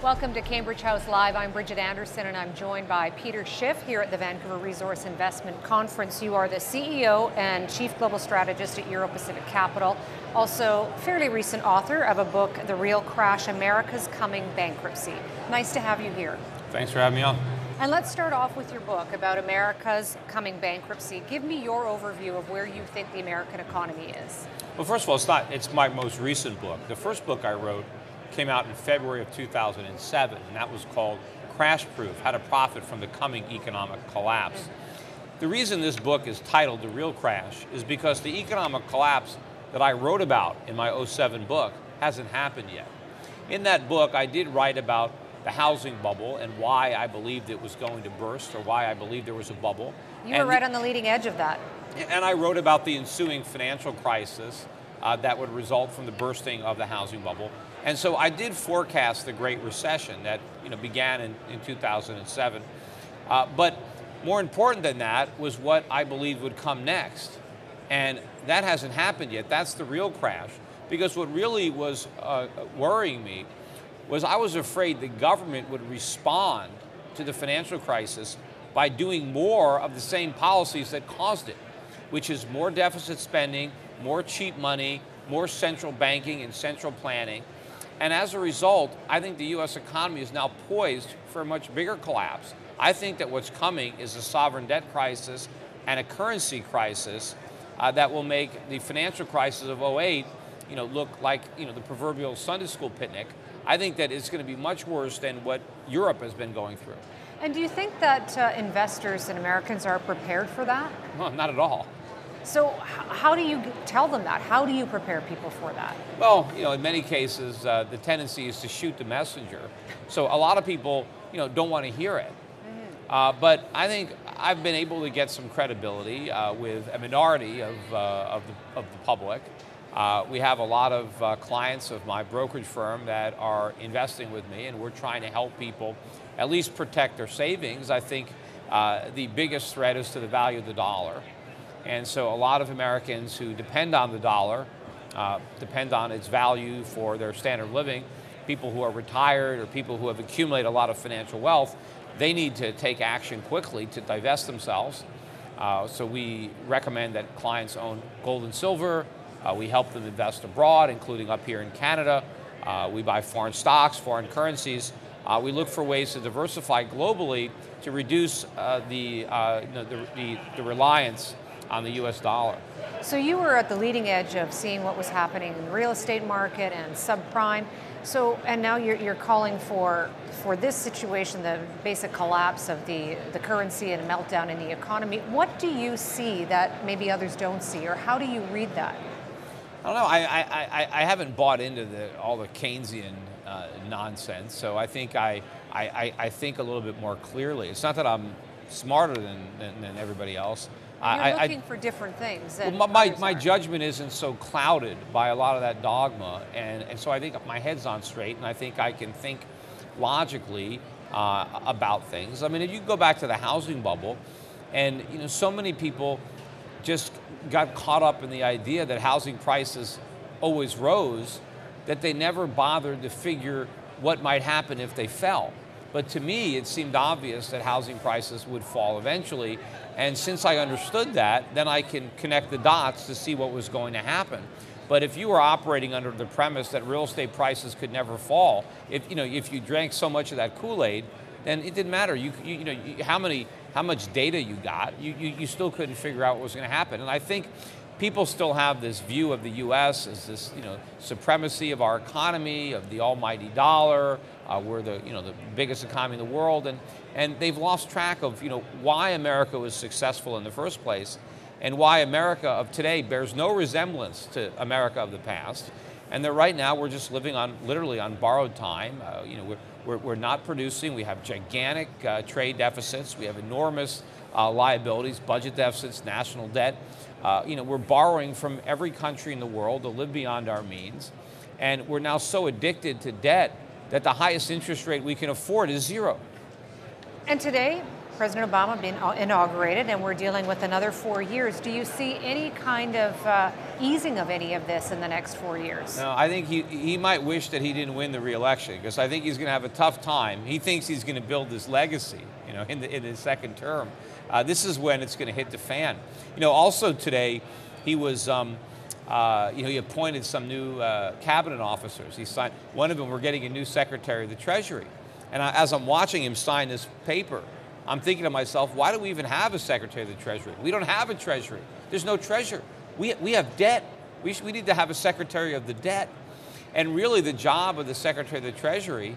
Welcome to Cambridge House Live. I'm Bridget Anderson and I'm joined by Peter Schiff here at the Vancouver Resource Investment Conference. You are the CEO and Chief Global Strategist at Euro Pacific Capital, also fairly recent author of a book, The Real Crash, America's Coming Bankruptcy. Nice to have you here. Thanks for having me on. And let's start off with your book about America's coming bankruptcy. Give me your overview of where you think the American economy is. Well, first of all, it's my most recent book. The first book I wrote came out in February of 2007, and that was called Crash Proof: How to Profit from the Coming Economic Collapse. The reason this book is titled The Real Crash is because the economic collapse that I wrote about in my '07 book hasn't happened yet. In that book, I did write about the housing bubble and why I believed it was going to burst, or why I believed there was a bubble. You were right on the leading edge of that. And I wrote about the ensuing financial crisis that would result from the bursting of the housing bubble. And so I did forecast the Great Recession that began in 2007. But more important than that was what I believed would come next. And that hasn't happened yet. That's the real crash. Because what really was worrying me was I was afraid the government would respond to the financial crisis by doing more of the same policies that caused it, which is more deficit spending, more cheap money, more central banking and central planning. And as a result, I think the U.S. economy is now poised for a much bigger collapse. I think that what's coming is a sovereign debt crisis and a currency crisis that will make the financial crisis of '08 look like the proverbial Sunday school picnic. I think that it's going to be much worse than what Europe has been going through. And do you think that investors and Americans are prepared for that? No, not at all. So how do you tell them that? How do you prepare people for that? Well, in many cases, the tendency is to shoot the messenger. So a lot of people, don't want to hear it. But I think I've been able to get some credibility with a minority of the public. We have a lot of clients of my brokerage firm that are investing with me, and we're trying to help people at least protect their savings. I think the biggest threat is to the value of the dollar. And so a lot of Americans who depend on the dollar, depend on its value for their standard of living, people who are retired or people who have accumulated a lot of financial wealth, they need to take action quickly to divest themselves. So we recommend that clients own gold and silver. We help them invest abroad, including up here in Canada. We buy foreign stocks, foreign currencies. We look for ways to diversify globally to reduce the reliance on the U.S. dollar. So you were at the leading edge of seeing what was happening in the real estate market and subprime. So, and now you're calling for this situation, the basic collapse of the currency and a meltdown in the economy. What do you see that maybe others don't see, or how do you read that? I don't know. I haven't bought into all the Keynesian nonsense. So I think I think a little bit more clearly. It's not that I'm smarter than everybody else. You're looking for different things. Well, my judgment isn't so clouded by a lot of that dogma, and so I think my head's on straight, and I think I can think logically about things. I mean, if you go back to the housing bubble, and so many people just got caught up in the idea that housing prices always rose, that they never bothered to figure what might happen if they fell. But to me, it seemed obvious that housing prices would fall eventually. And since I understood that, then I can connect the dots to see what was going to happen. But if you were operating under the premise that real estate prices could never fall, if you drank so much of that Kool-Aid, then it didn't matter. How much data you got, you still couldn't figure out what was going to happen. And I think people still have this view of the U.S. as this, supremacy of our economy, of the almighty dollar. We're the biggest economy in the world, and they've lost track of why America was successful in the first place, and why America of today bears no resemblance to America of the past, and that right now we're just living literally on borrowed time. We're not producing. We have gigantic trade deficits. We have enormous liabilities, budget deficits, national debt. We're borrowing from every country in the world to live beyond our means, and we're now so addicted to debt that the highest interest rate we can afford is zero. And today, President Obama being inaugurated, and we're dealing with another 4 years. Do you see any kind of easing of any of this in the next 4 years? No, I think he might wish that he didn't win the re-election, because I think he's going to have a tough time. He thinks he's going to build this legacy, in his second term. This is when it's going to hit the fan. Also today, he was, he appointed some new cabinet officers. He signed, one of them, we're getting a new Secretary of the Treasury. And as I'm watching him sign this paper, I'm thinking to myself, why do we even have a Secretary of the Treasury? We don't have a Treasury. There's no treasury. We have debt. We need to have a Secretary of the debt. And really the job of the Secretary of the Treasury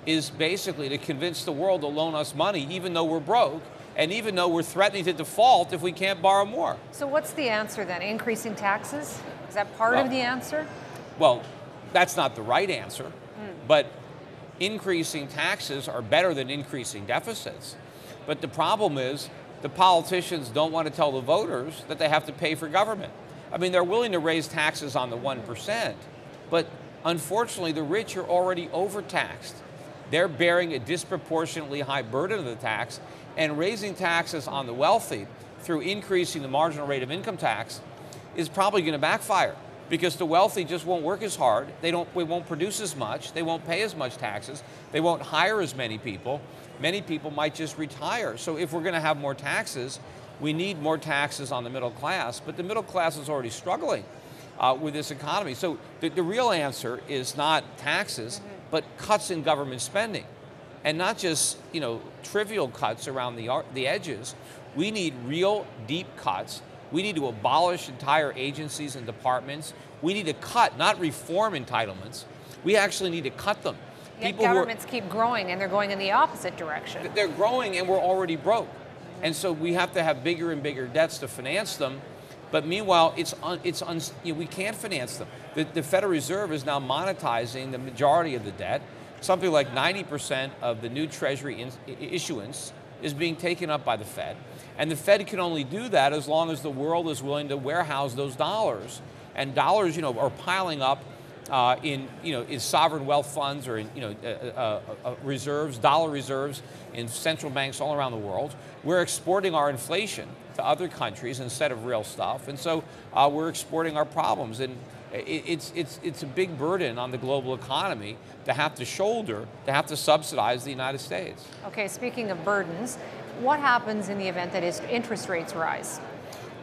is basically to convince the world to loan us money, even though we're broke, and even though we're threatening to default if we can't borrow more. So what's the answer then? Increasing taxes? Is that part of the answer? Well, that's not the right answer, but increasing taxes are better than increasing deficits. But the problem is the politicians don't want to tell the voters that they have to pay for government. I mean, they're willing to raise taxes on the 1%, but unfortunately the rich are already overtaxed. They're bearing a disproportionately high burden of the tax, and raising taxes on the wealthy through increasing the marginal rate of income tax is probably going to backfire, because the wealthy just won't work as hard, they won't produce as much, they won't pay as much taxes, they won't hire as many people. Many people might just retire. So if we're going to have more taxes, we need more taxes on the middle class, but the middle class is already struggling with this economy. So the real answer is not taxes, but cuts in government spending. And not just, trivial cuts around the edges. We need real deep cuts. We need to abolish entire agencies and departments. We need to cut, not reform entitlements. We actually need to cut them. Yet governments keep growing, and they're going in the opposite direction. They're growing, and we're already broke. And so we have to have bigger and bigger debts to finance them. But meanwhile, we can't finance them. The Federal Reserve is now monetizing the majority of the debt. Something like 90% of the new Treasury issuance is being taken up by the Fed. And the Fed can only do that as long as the world is willing to warehouse those dollars. And dollars, are piling up in sovereign wealth funds, or in reserves, dollar reserves in central banks all around the world. We're exporting our inflation to other countries instead of real stuff, and so we're exporting our problems. And it's a big burden on the global economy to have to shoulder, to have to subsidize the United States. Okay, speaking of burdens, what happens in the event that interest rates rise?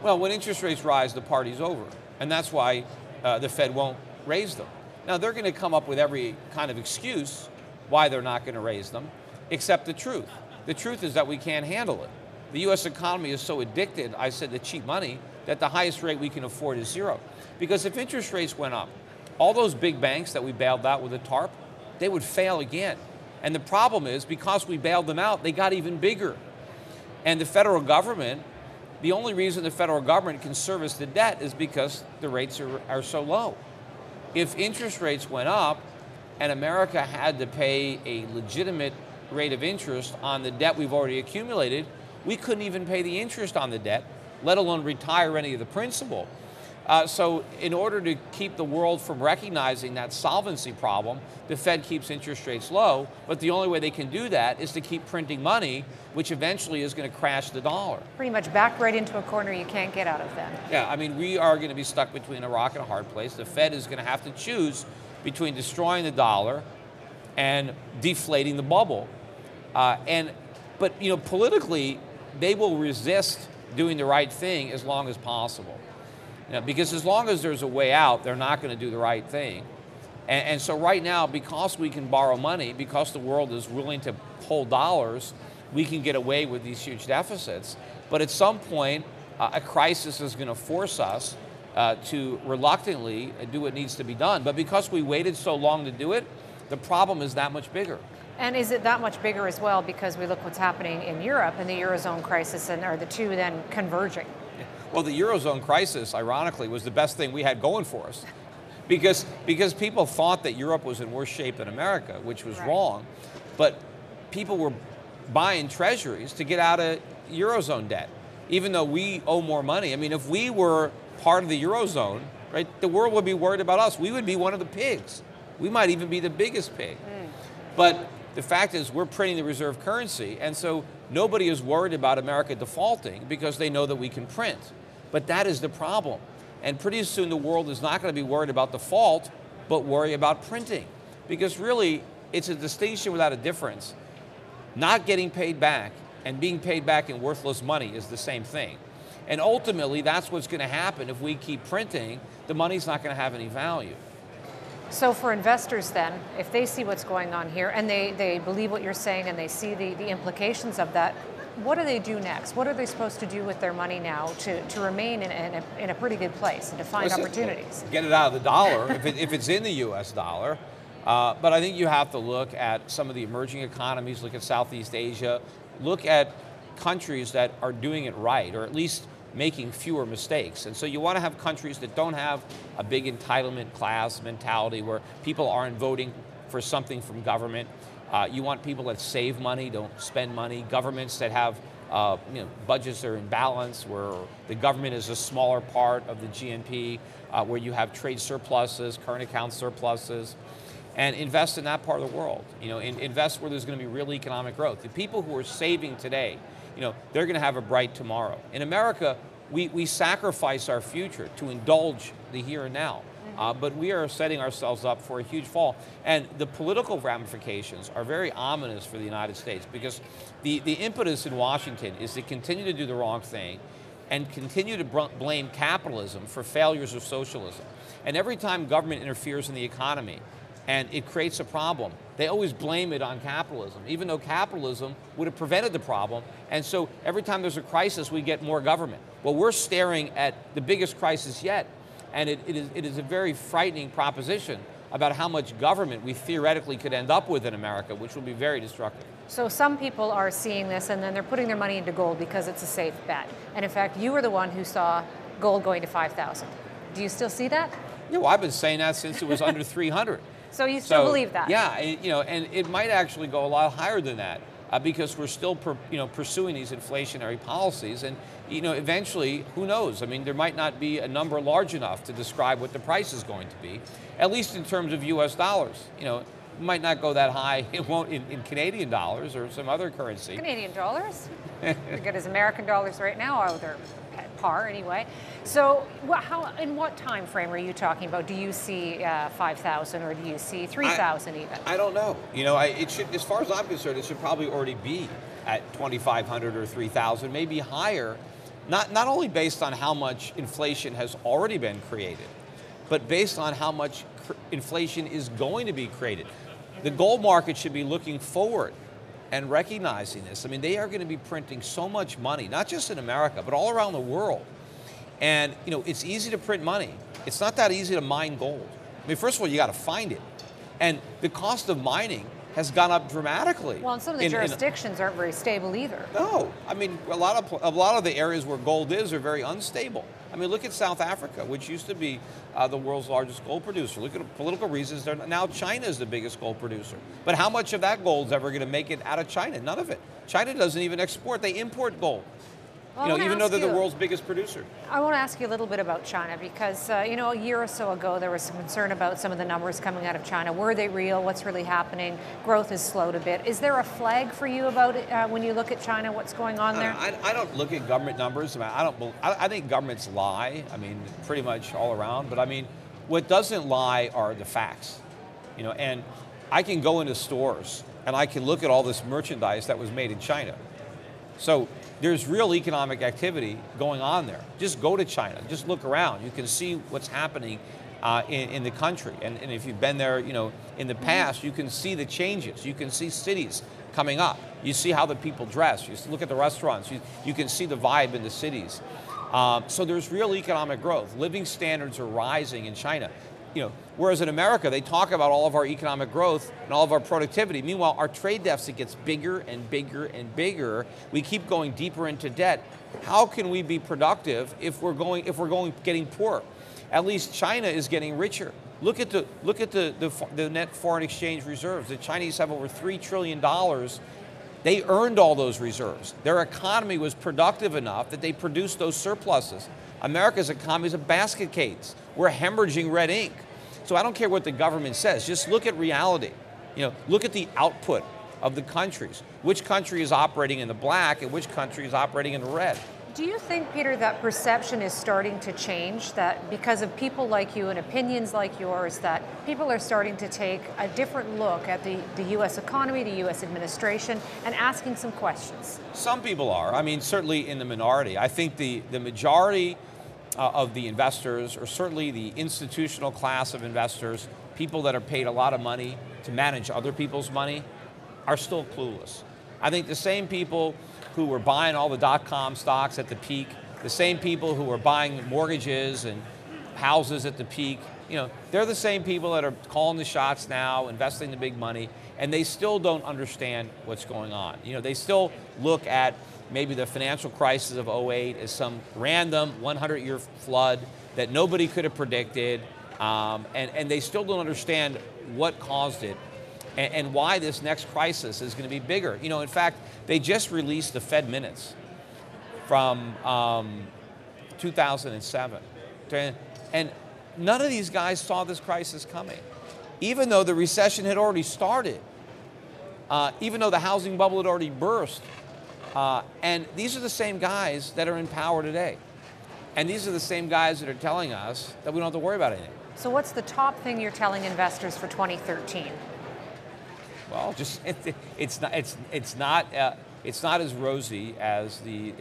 Well, when interest rates rise, the party's over, and that's why the Fed won't raise them. Now, they're going to come up with every kind of excuse why they're not going to raise them, except the truth. The truth is that we can't handle it. The U.S. economy is so addicted, I said, to cheap money, that the highest rate we can afford is zero. Because if interest rates went up, all those big banks that we bailed out with a TARP, they would fail again. And the problem is, because we bailed them out, they got even bigger. And the federal government, the only reason the federal government can service the debt is because the rates are so low. If interest rates went up and America had to pay a legitimate rate of interest on the debt we've already accumulated, we couldn't even pay the interest on the debt, let alone retire any of the principal. So in order to keep the world from recognizing that solvency problem, the Fed keeps interest rates low, but the only way they can do that is to keep printing money, which eventually is going to crash the dollar. Pretty much backed right into a corner you can't get out of then. Yeah, I mean, we are going to be stuck between a rock and a hard place. The Fed is going to have to choose between destroying the dollar and deflating the bubble. But politically, they will resist doing the right thing as long as possible. Because as long as there's a way out, they're not going to do the right thing. And so right now, because we can borrow money, because the world is willing to hold dollars, we can get away with these huge deficits. But at some point, a crisis is going to force us to reluctantly do what needs to be done. But because we waited so long to do it, the problem is that much bigger. And is it that much bigger as well because we look what's happening in Europe and the Eurozone crisis, and are the two then converging? Well, the Eurozone crisis, ironically, was the best thing we had going for us. Because people thought that Europe was in worse shape than America, which was wrong. But people were buying treasuries to get out of Eurozone debt, even though we owe more money. I mean, if we were part of the Eurozone, right, the world would be worried about us. We would be one of the pigs. We might even be the biggest pig. But the fact is, we're printing the reserve currency, and so Nobody is worried about America defaulting because they know that we can print. But that is the problem. And pretty soon the world is not going to be worried about default, but worry about printing. Because really, it's a distinction without a difference. Not getting paid back and being paid back in worthless money is the same thing. And ultimately, that's what's going to happen if we keep printing. The money's not going to have any value. So for investors then, if they see what's going on here and they believe what you're saying and they see the implications of that, what do they do next? What are they supposed to do with their money now to remain in a pretty good place and to find opportunities? Get it out of the dollar if it's in the US dollar. But I think you have to look at some of the emerging economies, look at Southeast Asia, look at countries that are doing it right, or at least making fewer mistakes. And so you want to have countries that don't have a big entitlement class mentality where people aren't voting for something from government. You want people that save money, don't spend money. Governments that have budgets that are in balance, where the government is a smaller part of the GNP, where you have trade surpluses, current account surpluses, and invest in that part of the world. Invest where there's going to be real economic growth. The people who are saving today, they're going to have a bright tomorrow. In America, we sacrifice our future to indulge the here and now. But we are setting ourselves up for a huge fall. And the political ramifications are very ominous for the United States, because the impetus in Washington is to continue to do the wrong thing and continue to blame capitalism for failures of socialism. And every time government interferes in the economy and it creates a problem, they always blame it on capitalism, even though capitalism would have prevented the problem. And so every time there's a crisis, we get more government. Well, we're staring at the biggest crisis yet. And it is a very frightening proposition about how much government we theoretically could end up with in America, which will be very destructive. So some people are seeing this and then they're putting their money into gold because it's a safe bet. And in fact, you were the one who saw gold going to 5,000. Do you still see that? Yeah, well, I've been saying that since it was under 300. So you still believe that? Yeah, and it might actually go a lot higher than that. Because we're still pursuing these inflationary policies, and eventually, who knows? I mean, there might not be a number large enough to describe what the price is going to be, at least in terms of US dollars. It might not go that high. It won't in Canadian dollars or some other currency. Canadian dollars? As good as American dollars right now, or they're at par anyway. So in what time frame are you talking about? Do you see 5,000 or do you see 3,000 even? I don't know. It should, as far as I'm concerned, it should probably already be at 2,500 or 3,000, maybe higher. Not only based on how much inflation has already been created, but based on how much inflation is going to be created. The gold market should be looking forward and recognizing this. I mean, they are going to be printing so much money, not just in America, but all around the world. And, it's easy to print money. It's not that easy to mine gold. I mean, first of all, you got to find it. And the cost of mining has gone up dramatically. Well, and some of the jurisdictions aren't very stable either. No, I mean, a lot of the areas where gold is are very unstable. I mean, look at South Africa, which used to be the world's largest gold producer. Look at political reasons. Now China is the biggest gold producer. But how much of that gold is ever going to make it out of China? None of it. China doesn't even export. They import gold. Well, even though they're the world's biggest producer. I want to ask you a little bit about China because, a year or so ago, there was some concern about some of the numbers coming out of China. Were they real? What's really happening? Growth has slowed a bit. Is there a flag for you about it when you look at China? What's going on there? I don't look at government numbers. I think governments lie. I mean, pretty much all around. But I mean, what doesn't lie are the facts. And I can go into stores and I can look at all this merchandise that was made in China. So there's real economic activity going on there. Just go to China, just look around. You can see what's happening in the country. And if you've been there, in the past, you can see the changes. You can see cities coming up. You see how the people dress. You look at the restaurants. You can see the vibe in the cities. So there's real economic growth. Living standards are rising in China. Whereas in America, they talk about all of our economic growth and all of our productivity. Meanwhile, our trade deficit gets bigger and bigger and bigger. We keep going deeper into debt. How can we be productive if we're getting poorer? At least China is getting richer. Look at the net foreign exchange reserves. The Chinese have over $3 trillion. They earned all those reserves. Their economy was productive enough that they produced those surpluses. America's economy is a basket case. We're hemorrhaging red ink. So I don't care what the government says. Just look at reality. Look at the output of the countries. Which country is operating in the black and which country is operating in the red? Do you think, Peter, that perception is starting to change, that because of people like you and opinions like yours, that people are starting to take a different look at the U.S. economy, the U.S. administration, and asking some questions? Some people are. I mean, certainly in the minority. I think the majority of the investors, or certainly the institutional class of investors, people that are paid a lot of money to manage other people's money, are still clueless. I think the same people who were buying all the dot-com stocks at the peak, the same people who were buying mortgages and houses at the peak, they're the same people that are calling the shots now, investing the big money, and they still don't understand what's going on. They still look at maybe the financial crisis of '08 as some random 100-year flood that nobody could have predicted, and they still don't understand what caused it and why this next crisis is going to be bigger. In fact, they just released the Fed minutes from 2007. And none of these guys saw this crisis coming, even though the recession had already started, even though the housing bubble had already burst. And these are the same guys that are in power today. And these are the same guys that are telling us that we don't have to worry about anything. So what's the top thing you're telling investors for 2013? Well, just it's not as rosy as the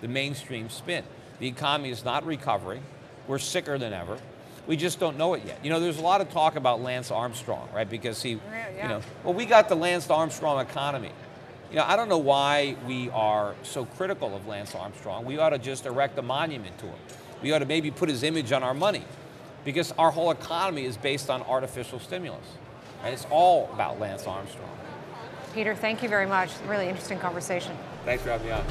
mainstream spin. The economy is not recovering. We're sicker than ever. We just don't know it yet. There's a lot of talk about Lance Armstrong, right? Because we got the Lance Armstrong economy. I don't know why we are so critical of Lance Armstrong. We ought to just erect a monument to him. We ought to maybe put his image on our money, because our whole economy is based on artificial stimulus. And it's all about Lance Armstrong. Peter, thank you very much. Really interesting conversation. Thanks for having me on.